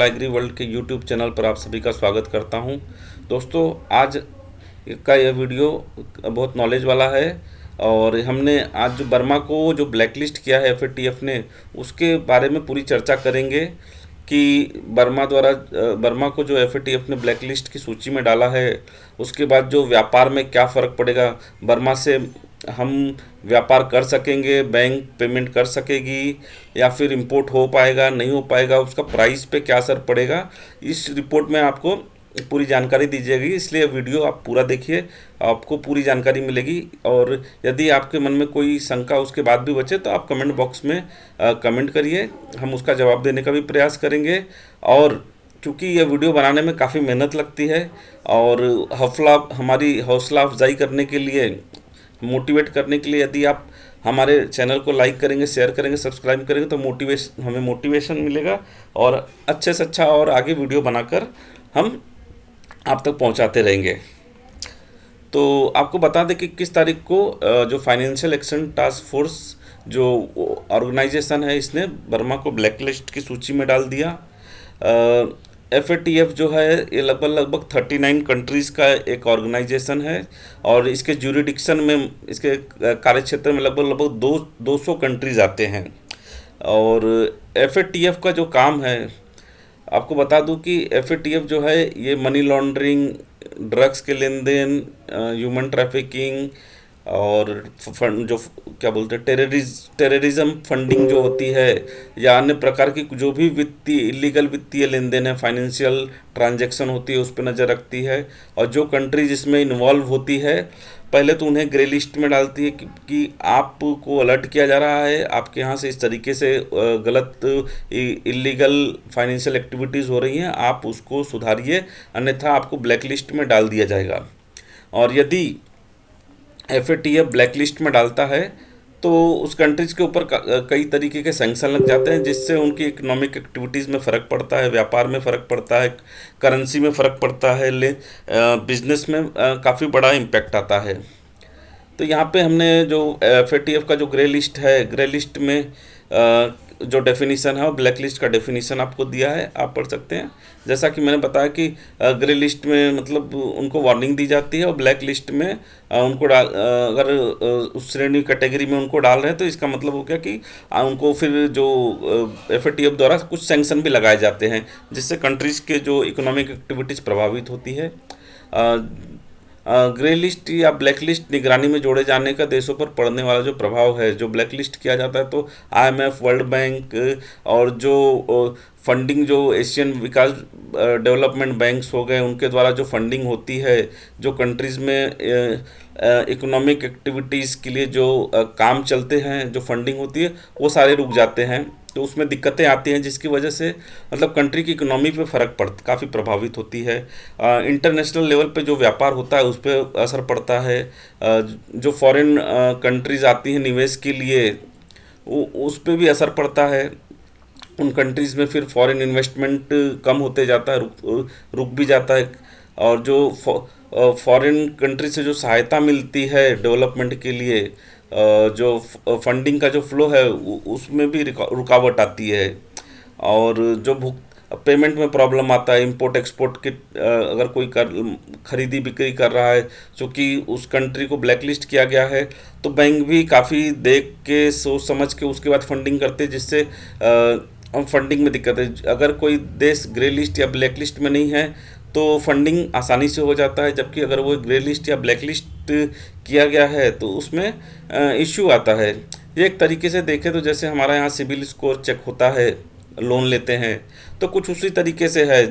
Agree world के YouTube channel पर आप सभी का स्वागत करता हूं। दोस्तों, आज का यह वीडियो बहुत नॉलेज वाला है और हमने आज जो बर्मा को जो ब्लैकलिस्ट किया है एफएटीएफ ने, उसके बारे में पूरी चर्चा करेंगे कि बर्मा को जो एफएटीएफ ने ब्लैकलिस्ट की सूची में डाला है, उसके बाद जो व्यापार में क्या फ़र्क पड़ेगा। बर्मा से हम व्यापार कर सकेंगे, बैंक पेमेंट कर सकेगी या फिर इंपोर्ट हो पाएगा नहीं हो पाएगा, उसका प्राइस पे क्या असर पड़ेगा, इस रिपोर्ट में आपको पूरी जानकारी दी जाएगी। इसलिए वीडियो आप पूरा देखिए, आपको पूरी जानकारी मिलेगी। और यदि आपके मन में कोई शंका उसके बाद भी बचे तो आप कमेंट बॉक्स में कमेंट करिए, हम उसका जवाब देने का भी प्रयास करेंगे। और चूँकि यह वीडियो बनाने में काफ़ी मेहनत लगती है और हमारी हौसला अफजाई करने के लिए, मोटिवेट करने के लिए, यदि आप हमारे चैनल को लाइक करेंगे, शेयर करेंगे, सब्सक्राइब करेंगे तो हमें मोटिवेशन मिलेगा और अच्छे से अच्छा और आगे वीडियो बनाकर हम आप तक पहुंचाते रहेंगे। तो आपको बता दें कि किस तारीख को जो फाइनेंशियल एक्शन टास्क फोर्स जो ऑर्गेनाइजेशन है, इसने बर्मा को ब्लैकलिस्ट की सूची में डाल दिया। एफएटीएफ जो है ये लगभग 39 कंट्रीज़ का एक ऑर्गेनाइजेशन है और इसके ज्यूरिडिक्शन में, इसके कार्यक्षेत्र में लगभग 200 कंट्रीज़ आते हैं। और एफएटीएफ का जो काम है, आपको बता दूं कि एफएटीएफ जो है ये मनी लॉन्ड्रिंग, ड्रग्स के लेन देन, ह्यूमन ट्रैफिकिंग और फंड जो क्या बोलते हैं टेररिज्म फंडिंग जो होती है, या अन्य प्रकार की जो भी इलीगल वित्तीय लेन देन है, फाइनेंशियल ट्रांजैक्शन होती है, उस पर नज़र रखती है। और जो कंट्री जिसमें इन्वॉल्व होती है, पहले तो उन्हें ग्रे लिस्ट में डालती है कि आपको अलर्ट किया जा रहा है, आपके यहाँ से इस तरीके से गलत इलीगल फाइनेंशियल एक्टिविटीज़ हो रही हैं, आप उसको सुधारिए, अन्यथा आपको ब्लैक लिस्ट में डाल दिया जाएगा। और यदि एफएटीएफ ब्लैक लिस्ट में डालता है तो उस कंट्रीज़ के ऊपर कई तरीके के सैंक्शन लग जाते हैं, जिससे उनकी इकोनॉमिक एक्टिविटीज़ में फ़र्क पड़ता है, व्यापार में फ़र्क पड़ता है, करेंसी में फ़र्क पड़ता है, बिजनेस में काफ़ी बड़ा इम्पैक्ट आता है। तो यहाँ पे हमने जो एफएटीएफ का जो ग्रे लिस्ट है, ग्रे लिस्ट में जो डेफिनीसन है, और ब्लैक लिस्ट का डेफिनीसन आपको दिया है, आप पढ़ सकते हैं। जैसा कि मैंने बताया कि ग्रे लिस्ट में मतलब उनको वार्निंग दी जाती है और ब्लैक लिस्ट में उनको अगर उस श्रेणी कैटेगरी में उनको डाल रहे हैं तो इसका मतलब हो गया कि उनको फिर जो एफएटीएफ द्वारा कुछ सैंक्शन भी लगाए जाते हैं, जिससे कंट्रीज़ के जो इकोनॉमिक एक्टिविटीज़ प्रभावित होती है। ग्रे लिस्ट या ब्लैक लिस्ट निगरानी में जोड़े जाने का देशों पर पड़ने वाला जो प्रभाव है, जो ब्लैक लिस्ट किया जाता है तो आईएमएफ, वर्ल्ड बैंक और जो फंडिंग जो एशियन विकास डेवलपमेंट बैंक्स हो गए, उनके द्वारा जो फंडिंग होती है, जो कंट्रीज़ में इकोनॉमिक एक्टिविटीज़ के लिए जो काम चलते हैं, जो फंडिंग होती है, वो सारे रुक जाते हैं। तो उसमें दिक्कतें आती हैं, जिसकी वजह से मतलब कंट्री की इकोनॉमी पे काफ़ी प्रभावित होती है। इंटरनेशनल लेवल पे जो व्यापार होता है उस पर असर पड़ता है। जो फॉरेन कंट्रीज़ आती हैं निवेश के लिए, उस पर भी असर पड़ता है। उन कंट्रीज़ में फिर फॉरेन इन्वेस्टमेंट कम होते जाता है, रुक भी जाता है। और जो फॉरेन कंट्री से जो सहायता मिलती है डेवलपमेंट के लिए, जो फंडिंग का जो फ्लो है, उसमें भी रुकावट आती है। और जो पेमेंट में प्रॉब्लम आता है, इंपोर्ट एक्सपोर्ट के अगर कोई खरीदी बिक्री कर रहा है, क्योंकि उस कंट्री को ब्लैकलिस्ट किया गया है, तो बैंक भी काफ़ी देख के सोच समझ के उसके बाद फंडिंग करते हैं, जिससे फंडिंग में दिक्कत है। अगर कोई देश ग्रे लिस्ट या ब्लैक लिस्ट में नहीं है तो फंडिंग आसानी से हो जाता है, जबकि अगर वो ग्रे लिस्ट या ब्लैक लिस्ट किया गया है तो उसमें इश्यू आता है। ये एक तरीके से देखें तो जैसे हमारा यहाँ सिबिल स्कोर चेक होता है, लोन लेते हैं, तो कुछ उसी तरीके से है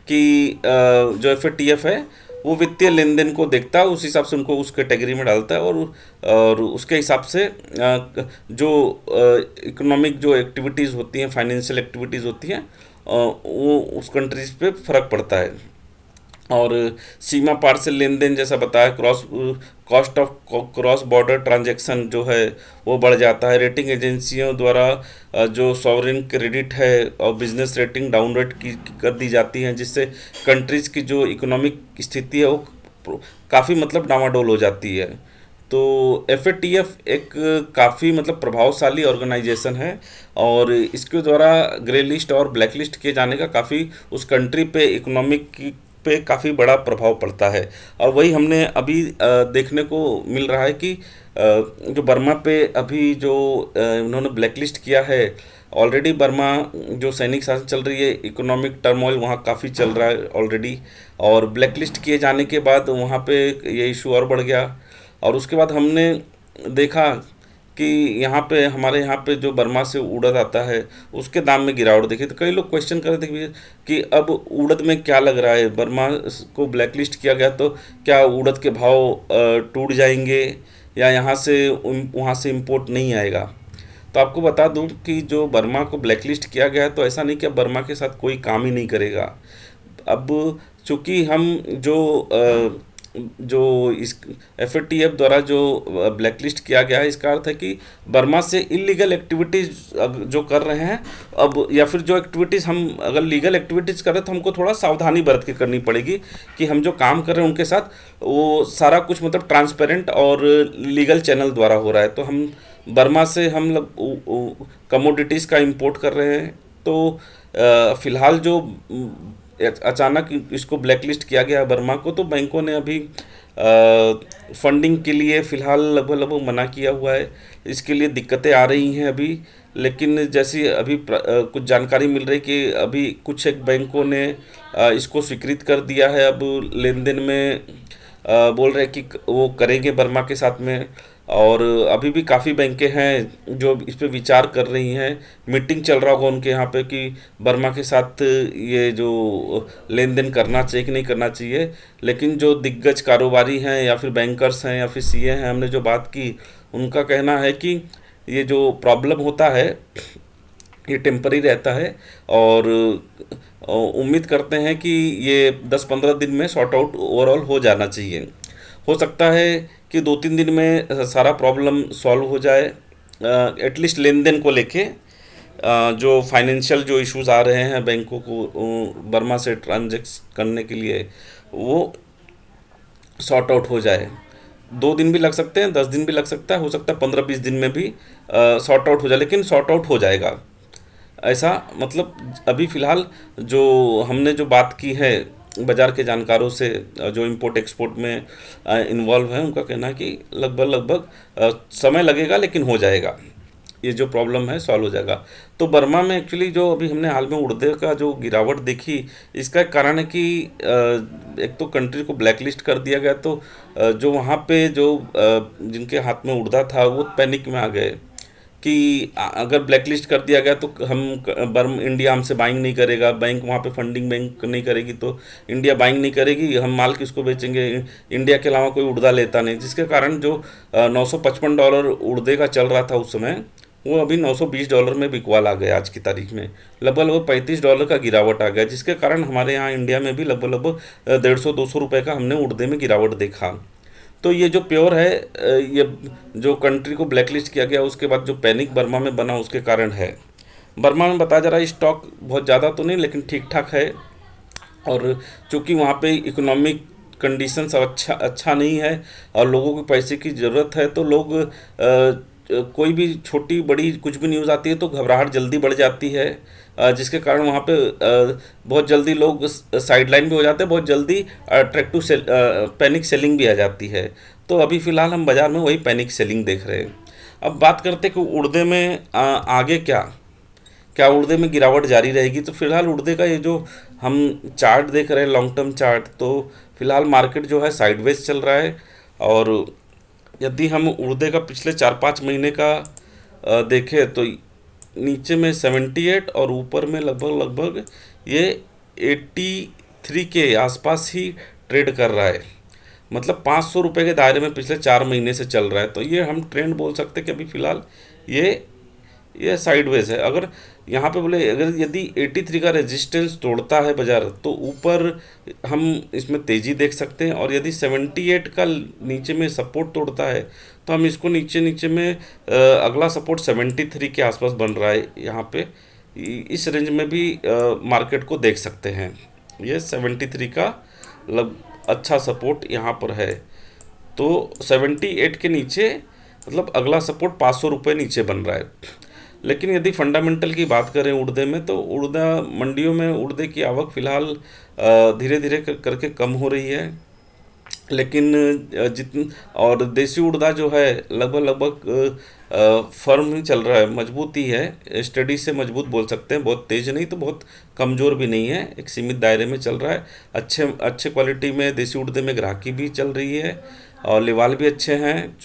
कि जो एफएटीएफ है वो वित्तीय लेन देन को देखता है, उस हिसाब से उनको उस कैटेगरी में डालता है और उसके हिसाब से जो इकोनॉमिक जो एक्टिविटीज़ होती हैं, फाइनेंशियल एक्टिविटीज़ होती हैं, वो उस कंट्रीज़ पे फ़र्क पड़ता है। और सीमा पार से लेन देन, जैसा बताया, cost of cross border transaction जो है वो बढ़ जाता है। रेटिंग एजेंसियों द्वारा जो सॉवरेन क्रेडिट है और बिजनेस रेटिंग डाउन रेट कर दी जाती हैं, जिससे कंट्रीज़ की जो इकोनॉमिक स्थिति है वो काफ़ी मतलब डामाडोल हो जाती है। तो एफ एक काफ़ी मतलब प्रभावशाली ऑर्गेनाइजेशन है, और इसके द्वारा ग्रे लिस्ट और ब्लैक लिस्ट किए जाने का काफ़ी उस कंट्री पे इकोनॉमिक पे काफ़ी बड़ा प्रभाव पड़ता है। और वही हमने अभी देखने को मिल रहा है कि जो बर्मा पे अभी जो उन्होंने ब्लैक लिस्ट किया है, ऑलरेडी बर्मा जो सैनिक शासन चल रही है, इकोनॉमिक टर्मोइल वहाँ काफ़ी चल रहा है ऑलरेडी, और ब्लैक लिस्ट किए जाने के बाद वहाँ पे ये इशू और बढ़ गया। और उसके बाद हमने देखा कि यहाँ पे हमारे यहाँ पे जो बर्मा से उड़द आता है उसके दाम में गिरावट देखी। तो कई लोग क्वेश्चन कर रहे थे कि कि अब उड़द में क्या लग रहा है, बर्मा को ब्लैक लिस्ट किया गया तो क्या उड़द के भाव टूट जाएंगे, या यहाँ से वहाँ से इंपोर्ट नहीं आएगा। तो आपको बता दूं कि जो बर्मा को ब्लैक लिस्ट किया गया है तो ऐसा नहीं कि अब बर्मा के साथ कोई काम ही नहीं करेगा। अब चूंकि हम जो इस एफ द्वारा जो ब्लैक लिस्ट किया गया है, इसका अर्थ है कि बर्मा से इलीगल एक्टिविटीज़ जो कर रहे हैं अब, या फिर जो एक्टिविटीज़ हम अगर लीगल एक्टिविटीज़ कर रहे हैं तो हमको थोड़ा सावधानी बरत के करनी पड़ेगी कि हम जो काम कर रहे हैं उनके साथ वो सारा कुछ मतलब ट्रांसपेरेंट और लीगल चैनल द्वारा हो रहा है। तो हम बर्मा से हम लोग कमोडिटीज़ का इंपोर्ट कर रहे हैं। तो फ़िलहाल जो अचानक इसको ब्लैकलिस्ट किया गया है बर्मा को, तो बैंकों ने अभी फंडिंग के लिए फ़िलहाल लगभग लगभग मना किया हुआ है। इसके लिए दिक्कतें आ रही हैं अभी, लेकिन जैसी अभी कुछ जानकारी मिल रही कि अभी कुछ एक बैंकों ने इसको स्वीकृत कर दिया है। अब लेन देन में बोल रहे हैं कि वो करेंगे बर्मा के साथ में। और अभी भी काफ़ी बैंकें हैं जो इस पे विचार कर रही हैं। मीटिंग चल रहा होगा उनके यहाँ पे कि बर्मा के साथ ये जो लेन देन करना चाहिए कि नहीं करना चाहिए। लेकिन जो दिग्गज कारोबारी हैं या फिर बैंकर्स हैं या फिर सीए हैं, हमने जो बात की, उनका कहना है कि ये जो प्रॉब्लम होता है ये टेम्पररी रहता है, और उम्मीद करते हैं कि ये 10-15 दिन में सॉर्ट आउट ओवरऑल हो जाना चाहिए। हो सकता है कि 2-3 दिन में सारा प्रॉब्लम सॉल्व हो जाए, एटलीस्ट लेन देन को लेके। जो फाइनेंशियल जो इश्यूज आ रहे हैं बैंकों को बर्मा से ट्रांजैक्ट करने के लिए, वो सॉर्ट आउट हो जाए। 2 दिन भी लग सकते हैं, 10 दिन भी लग सकता है, हो सकता है 15-20 दिन में भी सॉर्ट आउट हो जाए, लेकिन सॉर्ट आउट हो जाएगा ऐसा। मतलब अभी फ़िलहाल जो हमने जो बात की है बाज़ार के जानकारों से, जो इंपोर्ट एक्सपोर्ट में इन्वॉल्व हैं, उनका कहना है कि लगभग लगभग समय लगेगा लेकिन हो जाएगा, ये जो प्रॉब्लम है सॉल्व हो जाएगा। तो बर्मा में एक्चुअली जो अभी हमने हाल में उड़दे का जो गिरावट देखी, इसका एक कारण है कि एक तो कंट्री को ब्लैकलिस्ट कर दिया गया, तो जो वहाँ पे जो जिनके हाथ में उड़दा था वो पैनिक में आ गए कि अगर ब्लैकलिस्ट कर दिया गया तो हम इंडिया हमसे बाइंग नहीं करेगा, बैंक वहाँ पे फंडिंग बैंक नहीं करेगी, तो इंडिया बाइंग नहीं करेगी, हम माल किसको बेचेंगे, इंडिया के अलावा कोई उड़दा लेता नहीं। जिसके कारण जो $955 उड़दे का चल रहा था उस समय, वो अभी $920 में बिकवाल आ गया। आज की तारीख में लगभग लगभग $35 का गिरावट आ गया, जिसके कारण हमारे यहाँ इंडिया में भी लगभग लगभग 150-200 रुपये का हमने उड़दे में गिरावट देखा। तो ये जो प्योर है, ये जो कंट्री को ब्लैकलिस्ट किया गया उसके बाद जो पैनिक बर्मा में बना उसके कारण है। बर्मा में बताया जा रहा है स्टॉक बहुत ज़्यादा तो नहीं लेकिन ठीक ठाक है, और चूँकि वहाँ पे इकोनॉमिक कंडीशंस अच्छा नहीं है और लोगों को पैसे की ज़रूरत है, तो लोग कोई भी छोटी बड़ी कुछ भी न्यूज़ आती है तो घबराहट जल्दी बढ़ जाती है, जिसके कारण वहाँ पे बहुत जल्दी लोग साइडलाइन भी हो जाते हैं, बहुत जल्दी अट्रैक्टिव पैनिक सेलिंग भी आ जाती है। तो अभी फ़िलहाल हम बाज़ार में वही पैनिक सेलिंग देख रहे हैं। अब बात करते हैं कि उड़दे में आगे क्या क्या उड़दे में गिरावट जारी रहेगी। तो फिलहाल उड़दे का ये जो हम चार्ट देख रहे हैं, लॉन्ग टर्म चार्ट, तो फिलहाल मार्केट जो है साइडवेज चल रहा है। और यदि हम उड़दे का पिछले 4-5 महीने का देखें तो नीचे में 78 और ऊपर में लगभग लगभग ये 83 के आसपास ही ट्रेड कर रहा है। मतलब 500 रुपये के दायरे में पिछले 4 महीने से चल रहा है। तो ये हम ट्रेंड बोल सकते हैं कि अभी फ़िलहाल ये साइडवेज है। अगर यहाँ पे बोले अगर यदि 83 का रेजिस्टेंस तोड़ता है बाज़ार तो ऊपर हम इसमें तेज़ी देख सकते हैं, और यदि 78 का नीचे में सपोर्ट तोड़ता है तो हम इसको नीचे में अगला सपोर्ट 73 के आसपास बन रहा है। यहाँ पे इस रेंज में भी मार्केट को देख सकते हैं। ये 73 का अच्छा सपोर्ट यहाँ पर है। तो 78 के नीचे मतलब अगला सपोर्ट 500 रुपये नीचे बन रहा है। लेकिन यदि फंडामेंटल की बात करें उड़दे में, तो उड़दा मंडियों में उड़दे की आवक फ़िलहाल धीरे धीरे करके कम हो रही है। लेकिन जितन और देसी उड़दा जो है लगभग लगभग फर्म ही चल रहा है, मजबूत ही है, स्टडी से मजबूत बोल सकते हैं, बहुत तेज़ नहीं तो बहुत कमज़ोर भी नहीं है, एक सीमित दायरे में चल रहा है। अच्छे अच्छे क्वालिटी में देसी उड़दे में ग्राहकी भी चल रही है और लेवाल भी अच्छे हैं।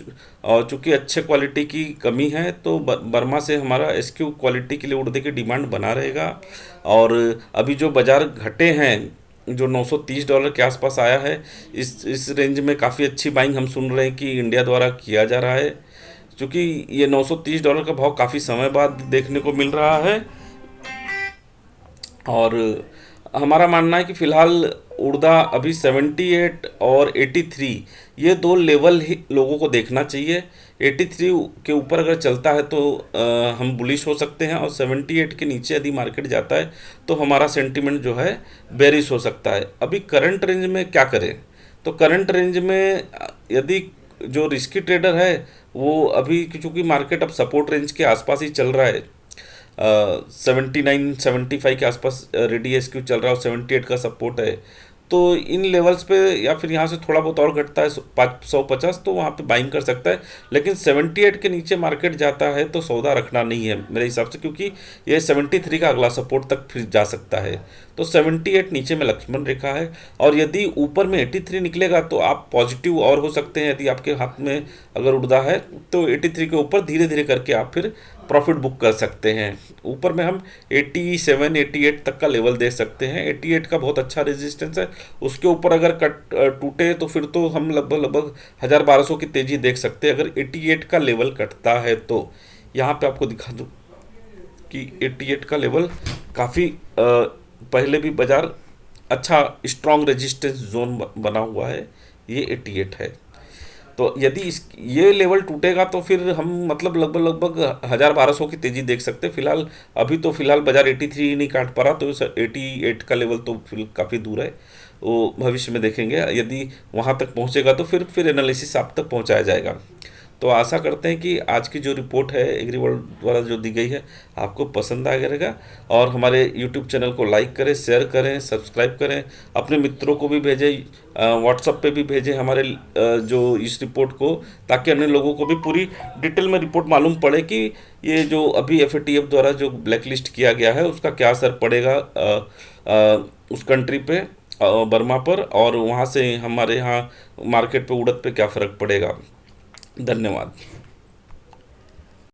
और चूंकि अच्छे क्वालिटी की कमी है तो बर्मा से हमारा एसक्यू क्वालिटी के लिए उड़दे की डिमांड बना रहेगा। और अभी जो बाज़ार घटे हैं, जो $930 के आसपास आया है, इस रेंज में काफ़ी अच्छी बाइंग हम सुन रहे हैं कि इंडिया द्वारा किया जा रहा है। क्योंकि ये $930 का भाव काफ़ी समय बाद देखने को मिल रहा है। और हमारा मानना है कि फ़िलहाल उड़दा अभी 78 और 83, ये दो लेवल ही लोगों को देखना चाहिए। 83 के ऊपर अगर चलता है तो हम बुलिश हो सकते हैं, और 78 के नीचे यदि मार्केट जाता है तो हमारा सेंटीमेंट जो है बेरिश हो सकता है। अभी करंट रेंज में क्या करें, तो करंट रेंज में यदि जो रिस्की ट्रेडर है वो अभी, चूँकि मार्केट अब सपोर्ट रेंज के आसपास ही चल रहा है, 79-75 के आसपास रेडी एसक्यू चल रहा है और 78 का सपोर्ट है, तो इन लेवल्स पे या फिर यहाँ से थोड़ा बहुत और घटता है 150, तो वहाँ पे बाइंग कर सकता है। लेकिन 78 के नीचे मार्केट जाता है तो सौदा रखना नहीं है मेरे हिसाब से, क्योंकि ये 73 का अगला सपोर्ट तक फिर जा सकता है। तो 78 नीचे में लक्ष्मण रेखा है, और यदि ऊपर में 83 निकलेगा तो आप पॉजिटिव और हो सकते हैं। यदि आपके हाथ में अगर उड़दा है तो 83 के ऊपर धीरे धीरे करके आप फिर प्रॉफिट बुक कर सकते हैं। ऊपर में हम 87-88 तक का लेवल दे सकते हैं। 88 का बहुत अच्छा रेजिस्टेंस है, उसके ऊपर अगर कट टूटे तो फिर तो हम लगभग लगभग 1000-1200 की तेज़ी देख सकते हैं। अगर 88 का लेवल कटता है तो यहाँ पे आपको दिखा दूँ कि 88 का लेवल काफ़ी पहले भी बाज़ार अच्छा स्ट्रॉन्ग रेजिस्टेंस जोन बना हुआ है, ये 88 है। तो यदि इस ये लेवल टूटेगा तो फिर हम मतलब लगभग लगभग 1000-1200 की तेज़ी देख सकते हैं। फिलहाल अभी तो फिलहाल बाजार 83 ही नहीं काट पा रहा, तो 88 का लेवल तो फिर काफ़ी दूर है, वो भविष्य में देखेंगे। यदि वहाँ तक पहुँचेगा तो फिर एनालिसिस आप तक पहुँचाया जाएगा। तो आशा करते हैं कि आज की जो रिपोर्ट है एग्रीवर्ल्ड द्वारा जो दी गई है आपको पसंद आ रहेगा, और हमारे यूट्यूब चैनल को लाइक करें, शेयर करें, सब्सक्राइब करें, अपने मित्रों को भी भेजें, व्हाट्सएप पे भी भेजें हमारे जो इस रिपोर्ट को, ताकि अन्य लोगों को भी पूरी डिटेल में रिपोर्ट मालूम पड़े कि ये जो अभी FATF द्वारा जो ब्लैक लिस्ट किया गया है उसका क्या असर पड़ेगा उस कंट्री पे, बर्मा पर, और वहाँ से हमारे यहाँ मार्केट पे उड़द पे क्या फ़र्क पड़ेगा। धन्यवाद।